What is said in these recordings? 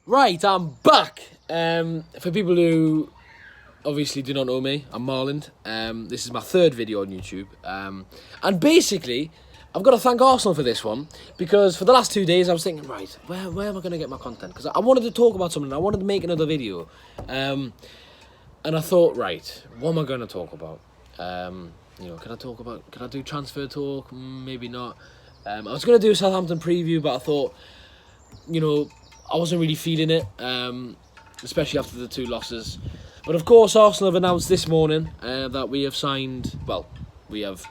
Right, I'm back. For people who obviously do not know me, I'm Marland. This is my third video on YouTube. And basically, I've got to thank Arsenal for this one, because for the last 2 days I was thinking, right, where am I going to get my content? Because I wanted to talk about something, I wanted to make another video. And I thought, right, what am I going to talk about? Can I do transfer talk? Maybe not. I was going to do a Southampton preview, but I thought, I wasn't really feeling it, especially after the 2 losses. But of course, Arsenal have announced this morning that we have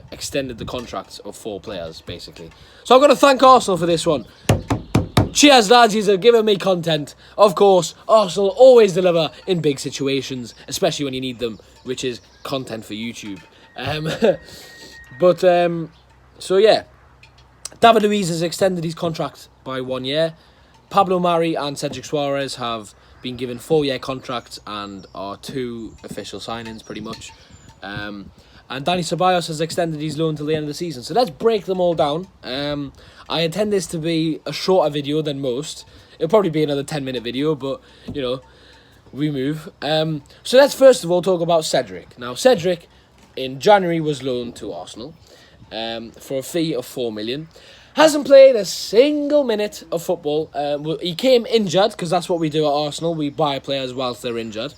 extended the contracts of 4 players, basically. So I'm going to thank Arsenal for this one. Cheers, lads, you've given me content. Of course, Arsenal always deliver in big situations, especially when you need them, which is content for YouTube. So yeah, David Luiz has extended his contract by 1 year. Pablo Mari and Cedric Soares have been given 4-year contracts and are 2 official signings, pretty much. And Dani Ceballos has extended his loan till the end of the season. So let's break them all down. I intend this to be a shorter video than most. It'll probably be another 10-minute video, but, we move. So let's first of all talk about Cedric. Now, Cedric, in January, was loaned to Arsenal for a fee of 4 million. Hasn't played a single minute of football. He came injured, because that's what we do at Arsenal. We buy players whilst they're injured.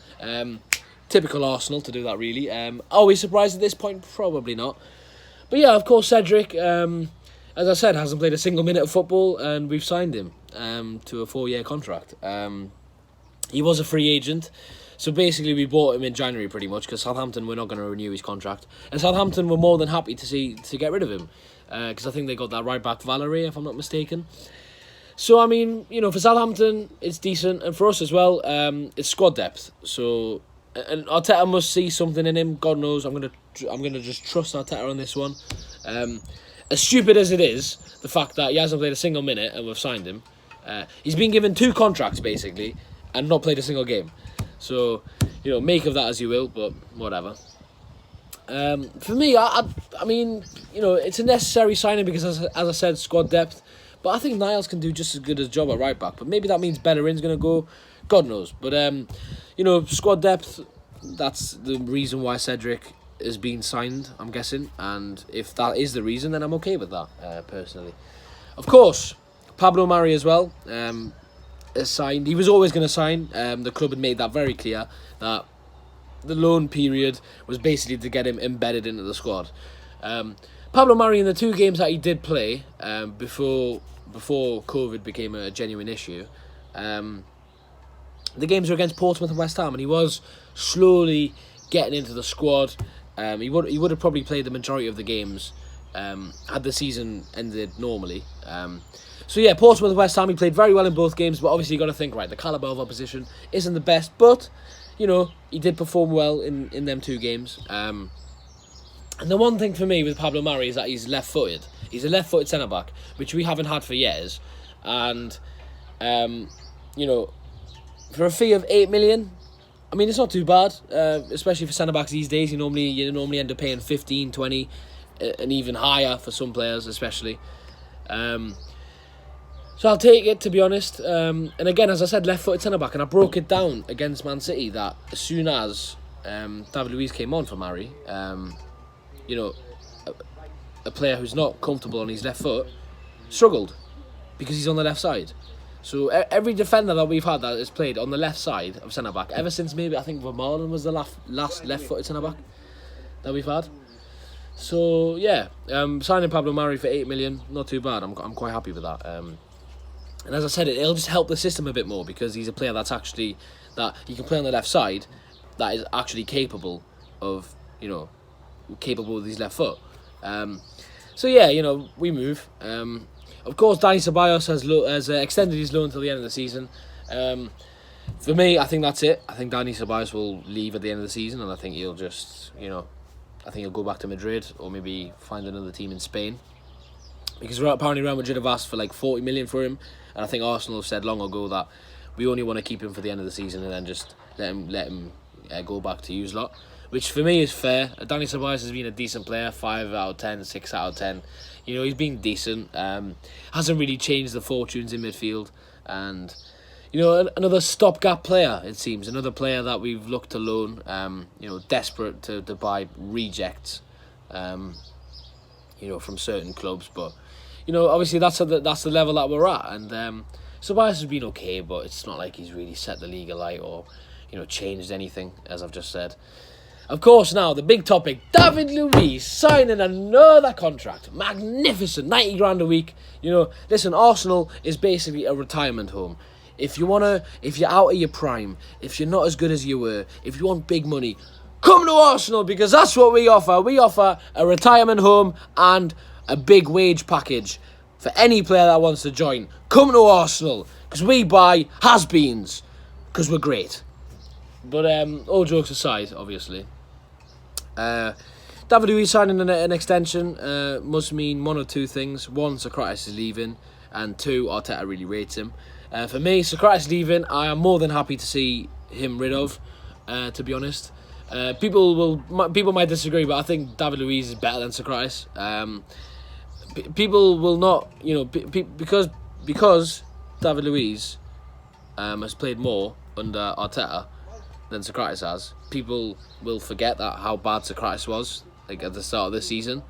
Typical Arsenal to do that, really. Are we surprised at this point? Probably not. But yeah, of course, Cedric, as I said, hasn't played a single minute of football, and we've signed him to a 4-year contract. He was a free agent, so basically we bought him in January pretty much, because Southampton were not going to renew his contract. And Southampton were more than happy to get rid of him, because I think they got that right back, Valerie, if I'm not mistaken. So, I mean, for Southampton, it's decent, and for us as well, it's squad depth. So, and Arteta must see something in him. God knows, I'm gonna just trust Arteta on this one. As stupid as it is, the fact that he hasn't played a single minute and we've signed him, he's been given 2 contracts basically and not played a single game. So, make of that as you will, but whatever. For me, I mean, it's a necessary signing because, as I said, squad depth. But I think Niles can do just as good a job at right back. But maybe that means Bellerin's going to go. God knows. But, squad depth, that's the reason why Cedric is being signed, I'm guessing. And if that is the reason, then I'm okay with that, personally. Of course, Pablo Mari as well is signed. He was always going to sign. The club had made that very clear, that the loan period was basically to get him embedded into the squad. Pablo Mari, in the 2 games that he did play before COVID became a genuine issue, the games were against Portsmouth and West Ham, and he was slowly getting into the squad. He would have probably played the majority of the games had the season ended normally. So yeah, Portsmouth and West Ham, he played very well in both games, but obviously you got to think, right, the calibre of opposition isn't the best, but he did perform well in them 2 games. And the one thing for me with Pablo Mari is that he's left-footed. He's a left-footed centre-back, which we haven't had for years. And, for a fee of 8 million, I mean, it's not too bad, especially for centre-backs these days. You normally end up paying 15, 20, and even higher for some players, especially. So I'll take it, to be honest. And again, as I said, left-footed centre-back. And I broke it down against Man City that as soon as David Luiz came on for Mari, a player who's not comfortable on his left foot struggled because he's on the left side. So every defender that we've had that has played on the left side of centre-back, ever since maybe I think Vermaelen was the last left-footed centre-back that we've had. So yeah, signing Pablo Mari for 8 million, not too bad. I'm quite happy with that. And as I said, it'll just help the system a bit more because he's a player that he can play on the left side, that is actually capable of, capable with his left foot. So yeah, we move. Of course, Dani Ceballos has extended his loan until the end of the season. For me, I think that's it. I think Dani Ceballos will leave at the end of the season, and I think he'll just, I think he'll go back to Madrid or maybe find another team in Spain. Because apparently Real Madrid have asked for like 40 million for him, and I think Arsenal have said long ago that we only want to keep him for the end of the season and then just let him go back to use lot. Which for me is fair. Dani Ceballos has been a decent player, 5 out of 10, 6 out of 10. He's been decent. Hasn't really changed the fortunes in midfield. and another stopgap player. It seems another player that we've looked to loan. Desperate to buy rejects. From certain clubs, but obviously that's the level that we're at, and Ceballos has been okay, but it's not like he's really set the league alight or changed anything, as I've just said. Of course, now the big topic: David Luiz signing another contract, magnificent, 90 grand a week. Listen, Arsenal is basically a retirement home. If you're out of your prime, if you're not as good as you were, if you want big money, come to Arsenal, because that's what we offer. We offer a retirement home and a big wage package for any player that wants to join. Come to Arsenal, because we buy has-beens, because we're great. But all jokes aside, obviously, David Luiz signing an extension must mean one or two things. One, Sokratis is leaving, and two, Arteta really rates him. For me, Sokratis leaving, I am more than happy to see him rid of, to be honest. People might disagree, but I think David Luiz is better than Sokratis. People will not, because David Luiz has played more under Arteta than Sokratis has. People will forget how bad Sokratis was at the start of this season.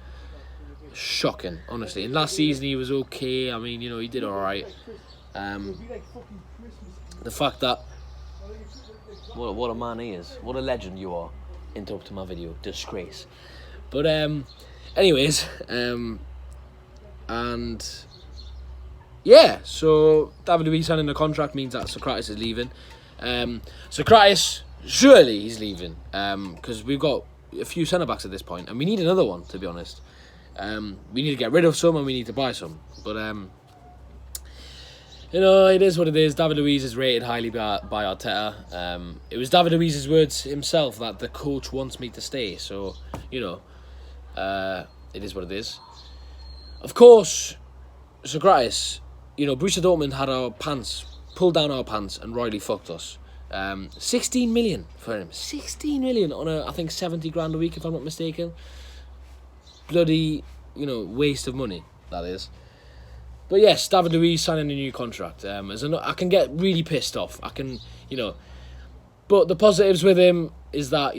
Shocking, honestly. And last season he was okay. I mean, he did all right. The fact that what a man he is, what a legend you are. Interrupting my video, disgrace. But anyways, and yeah, so David Luiz signing a contract means that Sokratis is leaving. Sokratis, surely he's leaving, because we've got a few centre backs at this point, and we need another one, to be honest. We need to get rid of some, and we need to buy some. But it is what it is. David Luiz is rated highly by Arteta. It was David Luiz's words himself that the coach wants me to stay. So, it is what it is. Of course, Sokratis, Borussia Dortmund had our pants, pulled down our pants and royally fucked us. 16 million for him. 16 million on I think 70 grand a week, if I'm not mistaken. Bloody, waste of money, that is. But yes, David Luiz signing a new contract. I can get really pissed off. But the positives with him is that,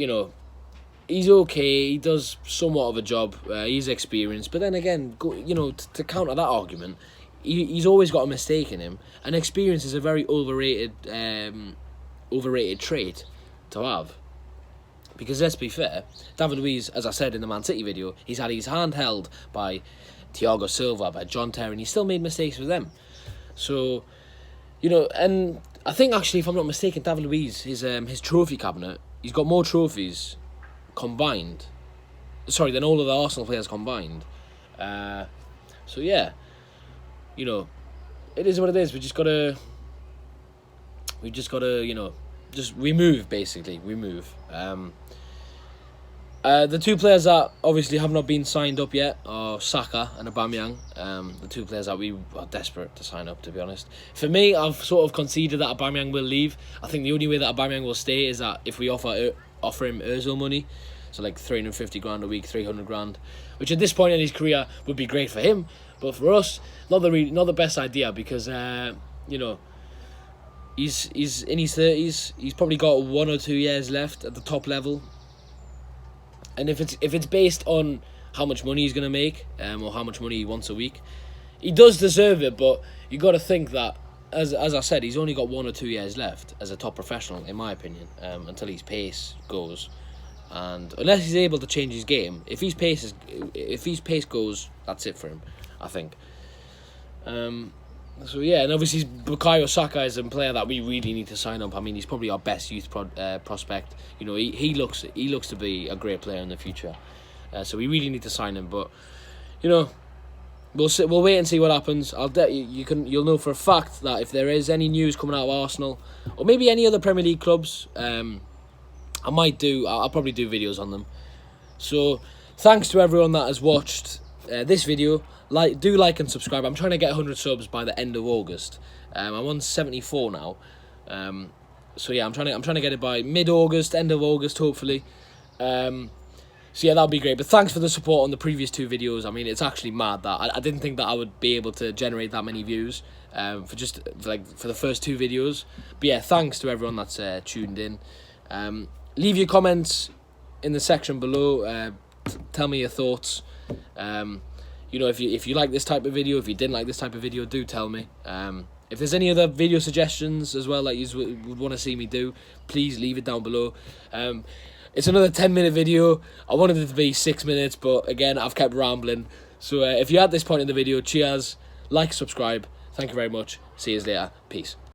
he's okay. He does somewhat of a job. He's experienced. But then again, to counter that argument, he's always got a mistake in him. And experience is a very overrated trait to have. Because let's be fair, David Luiz, as I said in the Man City video, he's had his hand held by Thiago Silva, by John Terry, and he still made mistakes with them. So, and I think actually, if I'm not mistaken, David Luiz, his trophy cabinet, he's got more trophies combined, than all of the Arsenal players combined. So yeah, it is what it is. We just gotta, we move, basically. We move. The two players that obviously have not been signed up yet are Saka and Aubameyang. The two players that we are desperate to sign up, to be honest. For me, I've sort of conceded that Aubameyang will leave. I think the only way that Aubameyang will stay is that if we offer him Ozil money, so like 350 grand a week, 300 grand, which at this point in his career would be great for him, but for us, not the best idea, because he's in his 30s. He's probably got 1 or 2 years left at the top level. And if it's based on how much money he's going to make, or how much money he wants a week, he does deserve it. But you got to think that, as I said, he's only got 1 or 2 years left as a top professional, in my opinion, until his pace goes. And unless he's able to change his game, if his pace goes, that's it for him, I think. So yeah, and obviously Bukayo Saka is a player that we really need to sign up. I mean, he's probably our best youth prospect. He looks to be a great player in the future. So we really need to sign him. But we'll wait and see what happens. You'll know for a fact that if there is any news coming out of Arsenal or maybe any other Premier League clubs, I'll probably do videos on them. So thanks to everyone that has watched this video. Do like and subscribe. I'm trying to get 100 subs by the end of August. I'm on 74 now. So yeah, I'm trying to get it by mid-August, end of August, hopefully. So So yeah, that'd be great. But thanks for the support on the previous 2 videos. I mean, it's actually mad that I didn't think that I would be able to generate that many views for the first 2 videos. But yeah, thanks to everyone that's tuned in. Leave your comments in the section below. Tell me your thoughts. You know, if you like this type of video, if you didn't like this type of video, do tell me. If there's any other video suggestions as well that you would want to see me do, please leave it down below. It's another 10-minute video. I wanted it to be 6 minutes, but again, I've kept rambling. So if you're at this point in the video, cheers, like, subscribe. Thank you very much. See you later. Peace.